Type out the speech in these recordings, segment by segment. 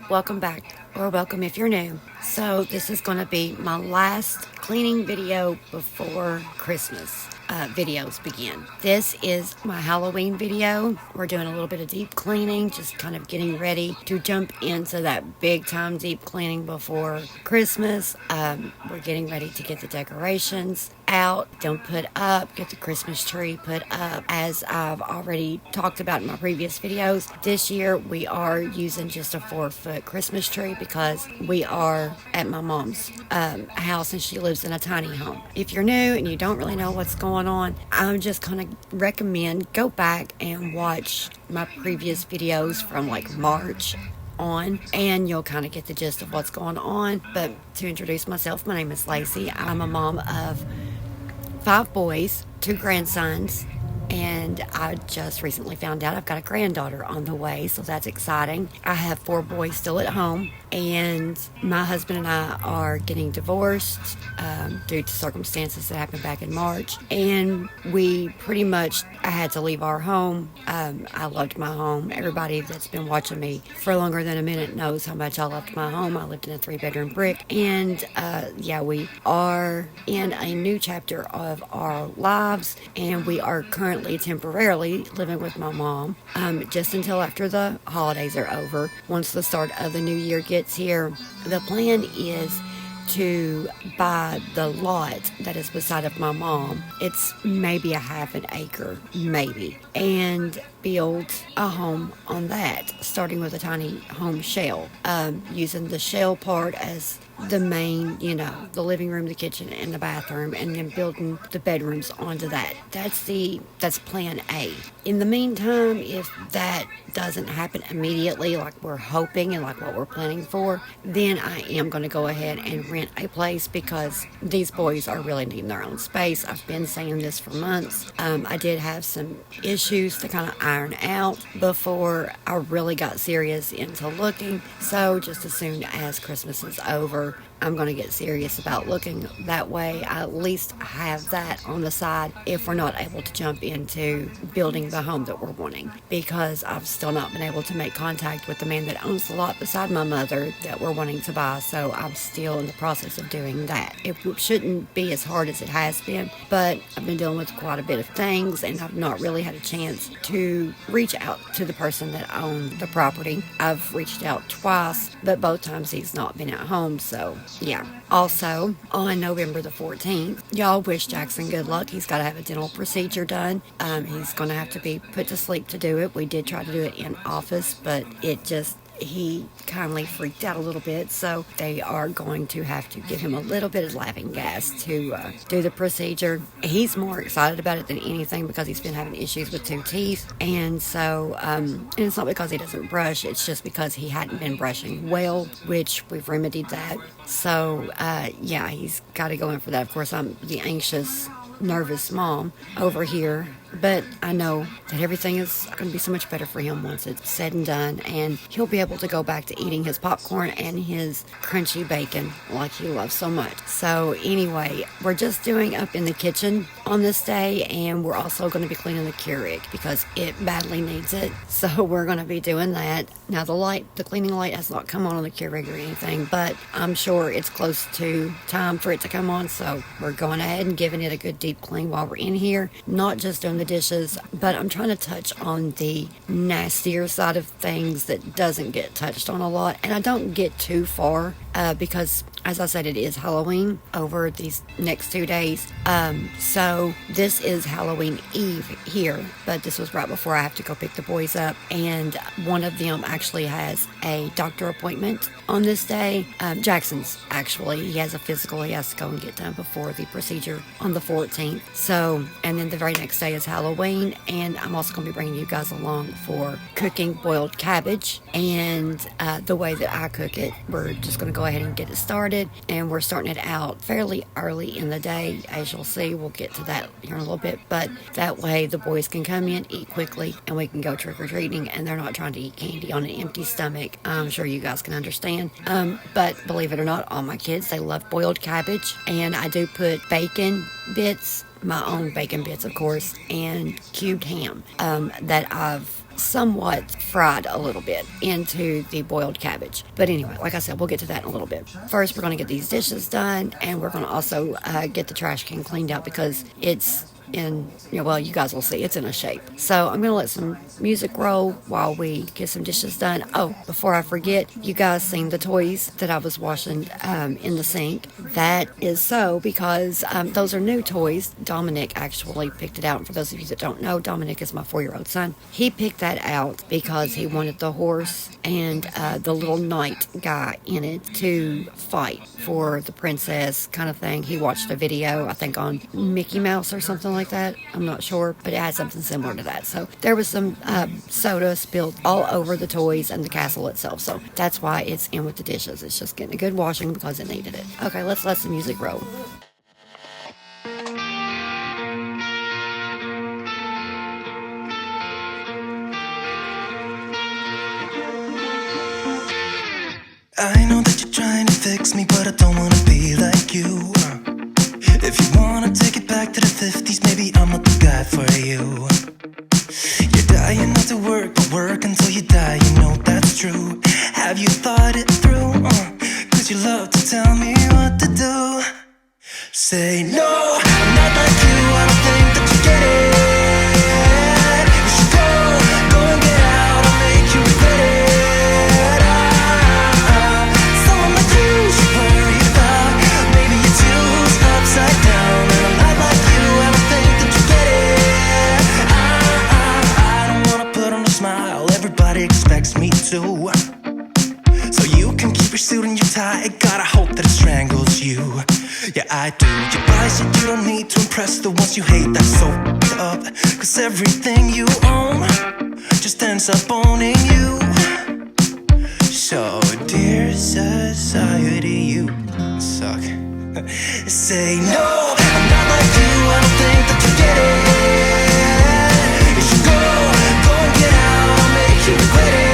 welcome back, or welcome if you're new. So this is going to be my last cleaning video before Christmas videos begin. This is my Halloween video. We're doing a little bit of deep cleaning, just kind of getting ready to jump into that big time deep cleaning before Christmas. We're getting ready to get the decorations out, don't put up, get the Christmas tree put up. As I've already talked about in my previous videos, this year we are using just a 4-foot Christmas tree because we are at my mom's house and she lives in a tiny home. If you're new and you don't really know what's going on, I'm just gonna recommend go back and watch my previous videos from like March on, and you'll kind of get the gist of what's going on. But to introduce myself, my name is Lacey. I'm a mom of 5 boys, 2 grandsons, and I just recently found out I've got a granddaughter on the way, so that's exciting. I have 4 boys still at home, and my husband and I are getting divorced due to circumstances that happened back in March, and we pretty much, I had to leave our home. I loved my home. Everybody that's been watching me for longer than a minute knows how much I loved my home. I lived in a 3-bedroom brick, and we are in a new chapter of our lives, and we are currently temporarily living with my mom just until after the holidays are over. Once the start of the new year gets here, the plan is to buy the lot that is beside of my mom. It's maybe a half an acre, maybe, and build a home on that, starting with a tiny home shell, using the shell part as the main, the living room, the kitchen, and the bathroom, and then building the bedrooms onto that. That's plan A. In the meantime, if that doesn't happen immediately like we're hoping and like what we're planning for, then I am going to go ahead and rent a place because these boys are really needing their own space. I've been saying this for months. I did have some issues to kind of iron out before I really got serious into looking. So just as soon as Christmas is over, I'm going to get serious about looking. That way I at least have that on the side if we're not able to jump into building the home that we're wanting, because I've still not been able to make contact with the man that owns the lot beside my mother that we're wanting to buy, so I'm still in the process of doing that. It shouldn't be as hard as it has been, but I've been dealing with quite a bit of things and I've not really had a chance to reach out to the person that owned the property. I've reached out twice, but both times he's not been at home, so yeah. Also, on November the 14th, y'all wish Jackson good luck. He's got to have a dental procedure done. He's going to have to be put to sleep to do it. We did try to do it in office, but he kindly freaked out a little bit, so they are going to have to give him a little bit of laughing gas to do the procedure. He's more excited about it than anything because he's been having issues with 2 teeth, and so and it's not because he doesn't brush, it's just because he hadn't been brushing well, which we've remedied that. So he's got to go in for that. Of course, I'm the anxious, nervous mom over here, but I know that everything is going to be so much better for him once it's said and done, and he'll be able to go back to eating his popcorn and his crunchy bacon like he loves so much. So anyway, we're just doing up in the kitchen on this day, and we're also going to be cleaning the Keurig because it badly needs it, so we're going to be doing that. Now the cleaning light has not come on the Keurig or anything, but I'm sure it's close to time for it to come on, so we're going ahead and giving it a good deep clean while we're in here, not just doing the dishes, but I'm trying to touch on the nastier side of things that doesn't get touched on a lot, and I don't get too far because, as I said, it is Halloween over these next 2 days. So this is Halloween Eve here, but this was right before I have to go pick the boys up, and one of them actually has a doctor appointment on this day. Jackson's actually, he has a physical he has to go and get done before the procedure on the 14th. So, and then the very next day is Halloween, and I'm also going to be bringing you guys along for cooking boiled cabbage, and the way that I cook it, we're just going to go ahead and get it started, and we're starting it out fairly early in the day. As you'll see, we'll get to that here in a little bit, but that way the boys can come in, eat quickly, and we can go trick-or-treating, and they're not trying to eat candy on an empty stomach. I'm sure you guys can understand, but believe it or not, all my kids, they love boiled cabbage, and I do put bacon bits, my own bacon bits of course, and cubed ham that I've somewhat fried a little bit into the boiled cabbage. But anyway, like I said, we'll get to that in a little bit. First, we're going to get these dishes done, and we're going to also get the trash can cleaned out because it's in, well, you guys will see, it's in a shape. So I'm going to let some music roll while we get some dishes done. Oh, before I forget, you guys seen the toys that I was washing in the sink. That is so because those are new toys. Dominic actually picked it out. And for those of you that don't know, Dominic is my 4-year-old son. He picked that out because he wanted the horse and the little knight guy in it to fight for the princess kind of thing. He watched a video, I think on Mickey Mouse or something like that. I'm not sure, but it had something similar to that. So there was some soda spilled all over the toys and the castle itself. So that's why it's in with the dishes. It's just getting a good washing because it needed it. Okay, let's let the music roll. I know that you're trying to fix me, but I don't wanna be like you. If you wanna take it back to the 50s, maybe I'm not the guy for you. You're dying not to work, but work until you die, you know that's true. Have you thought it through? Cause you love to tell me what to do. Say no, I'm not like you, I don't think that you get it. You should go and get out, I'll make you regret it. Someone like you should worry about. Maybe your two's upside down, and I'm not like you, I don't think that you get it. I don't wanna put on a smile, everybody expects me to. So you can keep your suit and your tie, gotta hope that it strangles you. Yeah, I do. You buy shit you don't need to impress the ones you hate, that's so up. Cause everything you own just ends up owning you. So, dear society, you suck. Say no, I'm not like you, I don't think that you get it. You should go and get out, I'll make you regret it.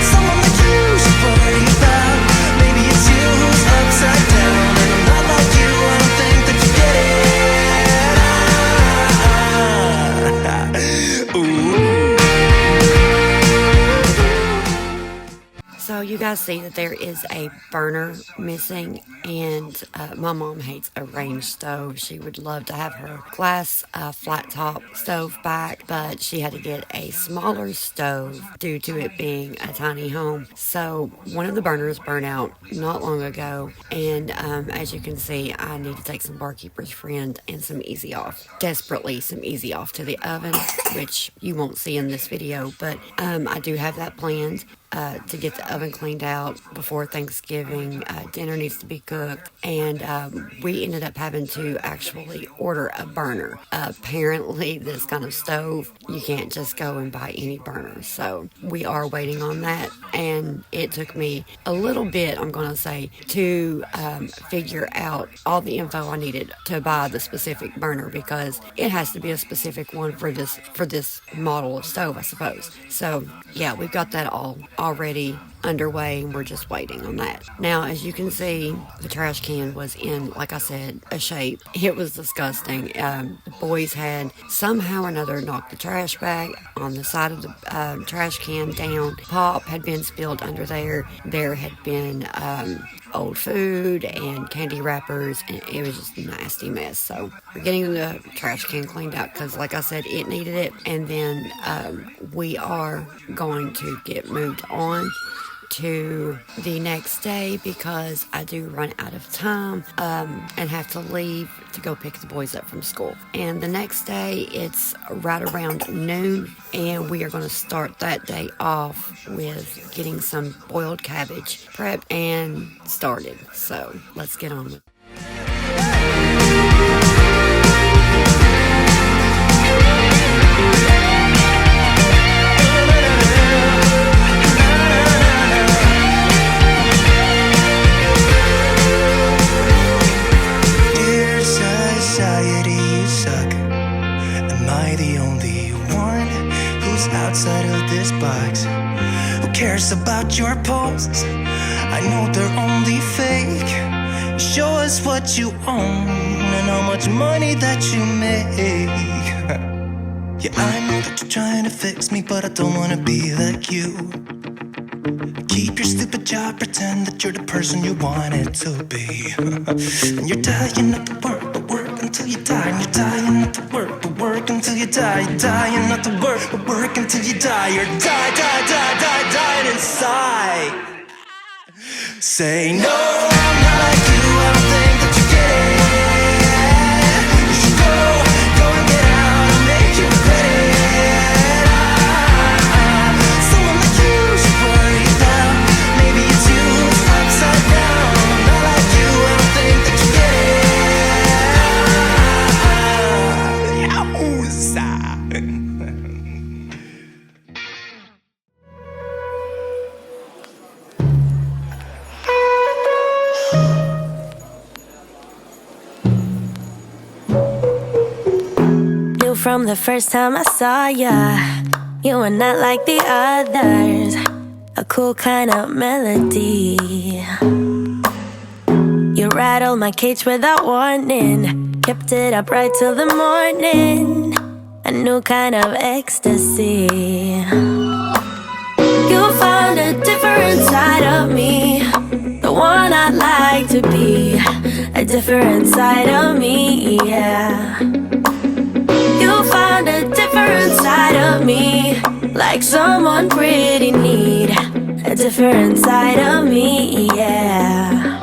Someone like you should worry about. Maybe it's you who's upside down, and I'm not like you, I don't think that you get it. Ooh. So you guys see that there is a burner missing, and my mom hates a range stove. She would love to have her glass flat top stove back, but she had to get a smaller stove due to it being a tiny home. So one of the burners burned out not long ago, and as you can see, I need to take some Barkeeper's Friend and some Easy Off. Desperately some Easy Off to the oven, which you won't see in this video, but I do have that planned. To get the oven cleaned out before Thanksgiving. Dinner needs to be cooked, and we ended up having to actually order a burner. Apparently, this kind of stove, you can't just go and buy any burner, so we are waiting on that, and it took me a little bit, I'm going to say, to figure out all the info I needed to buy the specific burner, because it has to be a specific one for this model of stove, I suppose. So, yeah, we've got that all already underway, and we're just waiting on that. Now, as you can see, the trash can was in, like I said, a shape. It was disgusting. The boys had somehow or another knocked the trash bag on the side of the trash can down. Pop had been spilled under there. There had been old food and candy wrappers, and it was just a nasty mess. So we're getting the trash can cleaned out because, like I said, it needed it. And then we are going to get moved on to the next day because I do run out of time and have to leave to go pick the boys up from school. And the next day, it's right around noon, and we are going to start that day off with getting some boiled cabbage prepped and started. So let's get on with it. Outside of this box, who cares about your posts? I know they're only fake. Show us what you own and how much money that you make. Yeah, I know that you're trying to fix me, but I don't wanna be like you. Keep your stupid job, pretend that you're the person you wanted to be. And you're dying not to work, but work until you die. And you're dying not to work, but work until you die. You're dying not to work, but work until you die. You're dying inside. Say no, I'm not like you, I don't think that you get it. You should go and get out and make you regret it. Someone like you should worry about. Maybe it's you who's upside down. I'm not like you, I don't think that you get it. Yowza. From the first time I saw ya, you were not like the others. A cool kind of melody. You rattled my cage without warning, kept it up right till the morning. A new kind of ecstasy. You found a different side of me, the one I'd like to be. A different side of me, yeah. You found a different side of me, like someone pretty neat. A different side of me, yeah.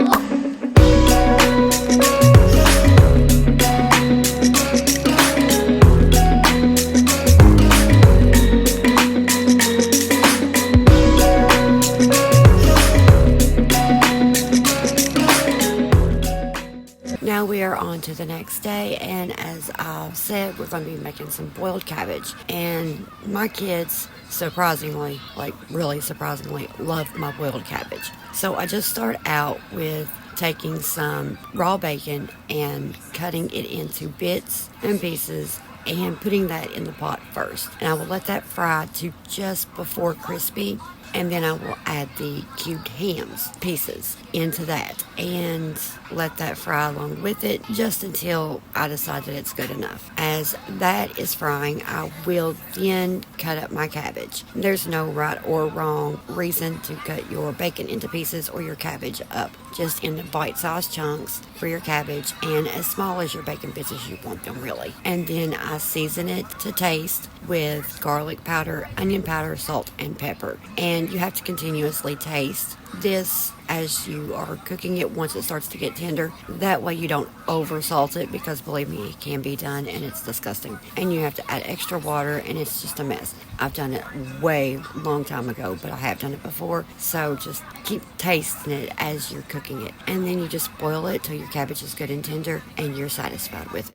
Now we are on to the next day, and as I've said, we're going to be making some boiled cabbage. And my kids, surprisingly, like really surprisingly, love my boiled cabbage. So I just start out with taking some raw bacon and cutting it into bits and pieces and putting that in the pot first. And I will let that fry to just before crispy. And then I will add the cubed hams pieces into that and let that fry along with it just until I decide that it's good enough. As that is frying, I will then cut up my cabbage. There's no right or wrong reason to cut your bacon into pieces or your cabbage up. Just in bite-sized chunks for your cabbage and as small as your bacon bits as you want them, really. And then I season it to taste with garlic powder, onion powder, salt, and pepper. And you have to continuously taste this as you are cooking it once it starts to get tender. That way you don't over salt it, because believe me, it can be done and it's disgusting. And you have to add extra water and it's just a mess. I've done it way long time ago, but I have done it before. So just keep tasting it as you're cooking it. And then you just boil it till your cabbage is good and tender and you're satisfied with it.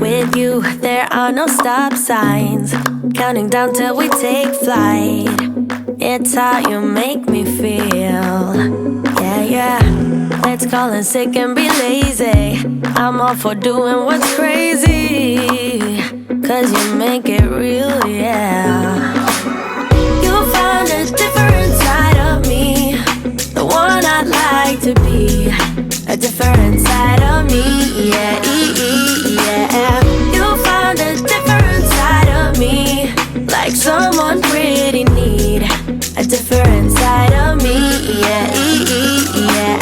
With you, there are no stop signs, counting down till we take flight. It's how you make me feel. Yeah, yeah. Let's call in sick and be lazy. I'm all for doing what's crazy, 'cause you make it real, yeah. You found a different side of me, the one I'd like to be. A different side of me, yeah, yeah. You found a different side of me, like someone pretty neat. A different side of me, yeah, yeah.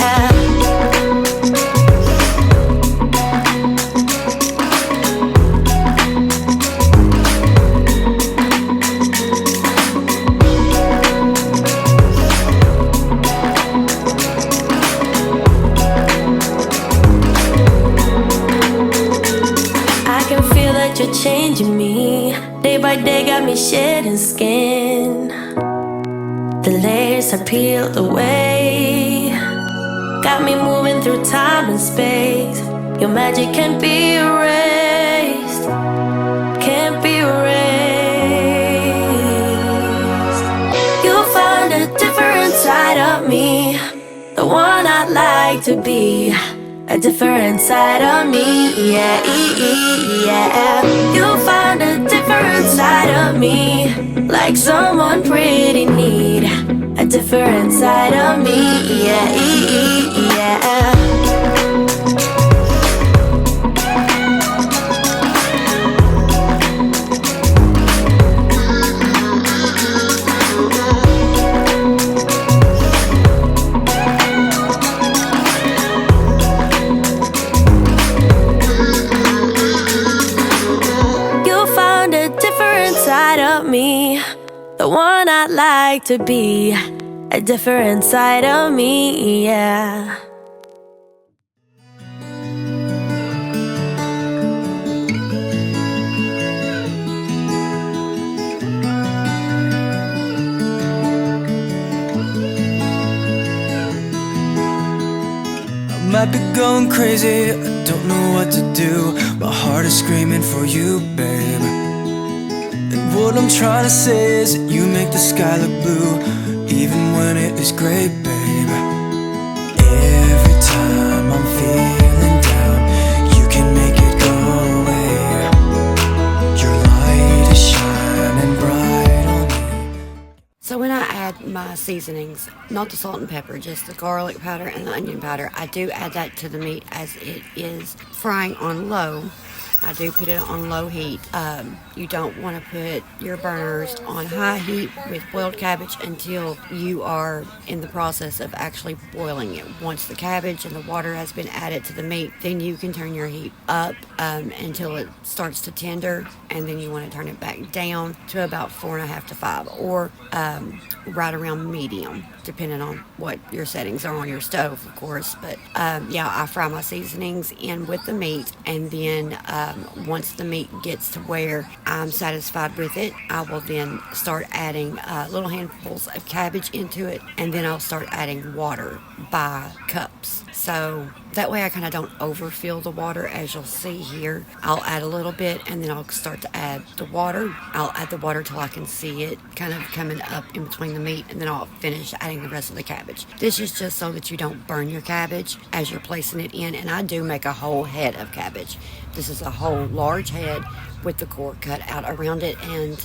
You're changing me, day by day got me shedding skin. The layers are peeled away, got me moving through time and space. Your magic can't be erased, can't be erased. You found a different side of me, the one I'd like to be. A different side of me, yeah, yeah. You found a different side of me, like someone pretty neat. A different side of me, yeah, yeah. like to be a different side of me, yeah. I might be going crazy, I don't know what to do. My heart is screaming for you, babe. And what I'm trying to say is that you make the sky look blue, even when it is gray, babe. Every time I'm feeling down, you can make it go away. Your light is shining bright on me. So when I add my seasonings, not the salt and pepper, just the garlic powder and the onion powder, I do add that to the meat as it is frying on low. I do put it on low heat. You don't want to put your burners on high heat with boiled cabbage until you are in the process of actually boiling it. Once the cabbage and the water has been added to the meat, then you can turn your heat up until it starts to tender, and then you want to turn it back down to about 4.5 to 5, or right around medium, depending on what your settings are on your stove, of course. But yeah, I fry my seasonings in with the meat, and then once the meat gets to where I'm satisfied with it, I will then start adding little handfuls of cabbage into it, and then I'll start adding water by cups. So that way I kind of don't overfill the water, as you'll see here. I'll add a little bit, and then I'll start to add the water. I'll add the water till I can see it kind of coming up in between the meat, and then I'll finish adding the rest of the cabbage. This is just so that you don't burn your cabbage as you're placing it in, and I do make a whole head of cabbage. This is a whole large head with the core cut out around it, and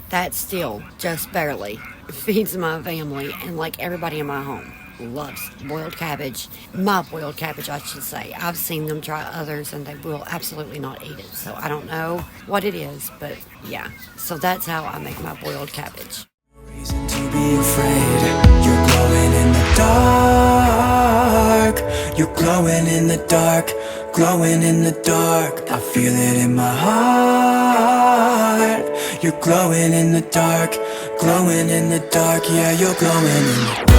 that still just barely feeds my family, and like everybody in my home loves boiled cabbage. My boiled cabbage, I should say. I've seen them try others and they will absolutely not eat it, so I don't know what it is, but yeah. So that's how I make my boiled cabbage. Reason to be afraid. You're glowing in the dark. You're glowing in the dark. Glowing in the dark. I feel it in my heart. You're glowing in the dark. Glowing in the dark. Yeah, you're glowing in the dark.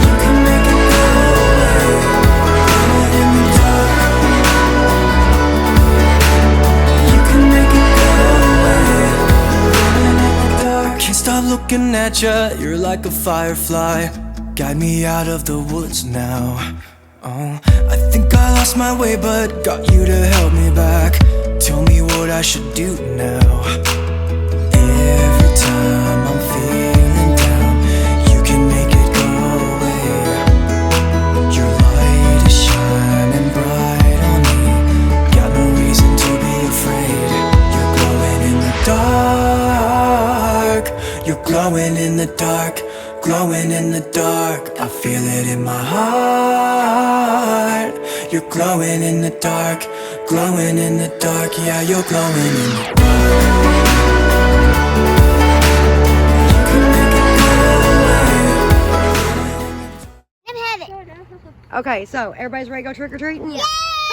You can make it go away. Glowing in the dark. You can make it go away. Glowing in the dark. Can't stop looking at you. You're like a firefly. Guide me out of the woods now. Oh, I think I lost my way, but got you to help me back. Tell me what I should do now. Every time I'm feeling down, you can make it go away. Your light is shining bright on me. Got no reason to be afraid. You're glowing in the dark. You're glowing in the dark. Glowing in the dark, I feel it in my heart. You're glowing in the dark, glowing in the dark. Yeah, you're glowing in the dark. You can make it go away. Okay, so everybody's ready to go trick-or-treating? Yeah!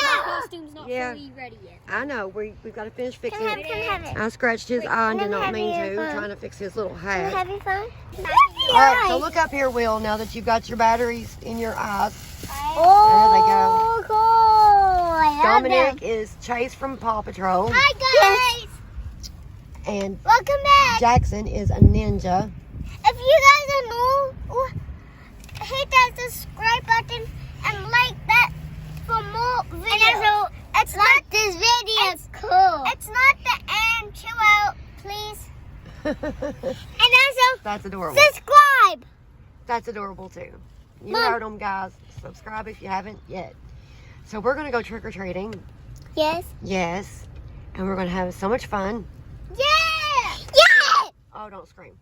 My costume's not fully ready yet. I know, we've got to finish fixing Can it. I have it? I scratched his eye and did not have mean your to, phone. trying to fix his little Can hat. I have your phone? All right, so look up here, Will, now that you've got your batteries in your eyes. Oh, cool. I love Dominic them. is Chase from Paw Patrol, Hi, guys. and Welcome back. Jackson is a ninja. If you guys are new, hit that subscribe button and like that for more videos. And also, it's not this video. It's cool. It's not the end. Chill out, please. And also, That's adorable. subscribe. That's adorable too. You Mom. heard them, guys. Subscribe if you haven't yet. So we're going to go trick-or-treating. Yes. Yes. And we're going to have so much fun. Yeah. Yeah. Oh, don't scream.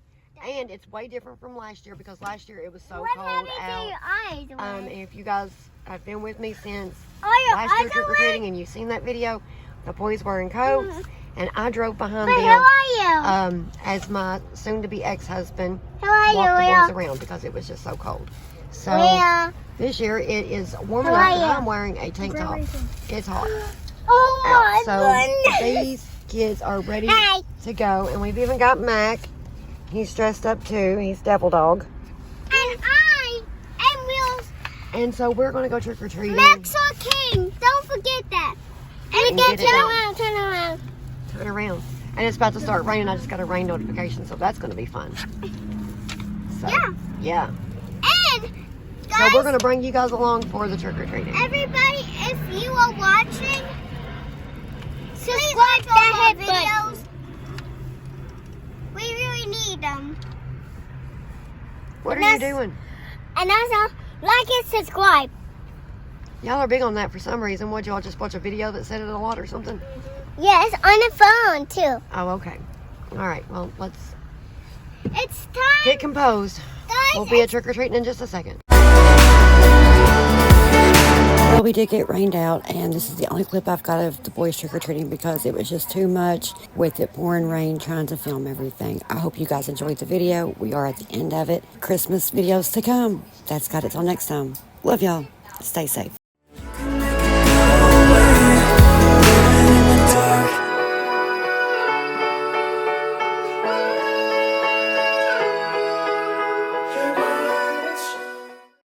And it's way different from last year because last year it was so What cold happened to out. your eyes? And if you guys have been with me since Are your last year eyes trick-or-treating and you've seen that video, the boys were in coats and I drove behind But them how are you? as my soon-to-be ex-husband How are walked the you, boys Will? around because it was just so cold. So Will? this year it is warm How enough are that you? I'm wearing a tank top. It's hot Oh out. my So goodness. these kids are ready Hi. to go, and we've even got Mac. He's dressed up too. He's Devil Dog. And Will's And so we're going to go trick-or-treating. Max or King. Don't forget that. And get it done. turn around. Turn around. And it's about to start raining. I just got a rain notification, so that's going to be fun. So, yeah. And, So guys, we're going to bring you guys along for the trick-or-treating. everybody, if you are watching, subscribe to our videos. We really need them. What are you doing? And also, like and subscribe. Y'all are big on that for some reason. Would y'all just watch a video that said it a lot or something? Yes, on the phone, too. Oh, okay. All right. Well, let's It's time, get composed. guys. We'll be at trick-or-treating in just a second. Well, we did get rained out, and this is the only clip I've got of the boys trick-or-treating because it was just too much with it pouring rain trying to film everything. I hope you guys enjoyed the video. We are at the end of it. Christmas videos to come. That's got it till next time. Love y'all. Stay safe.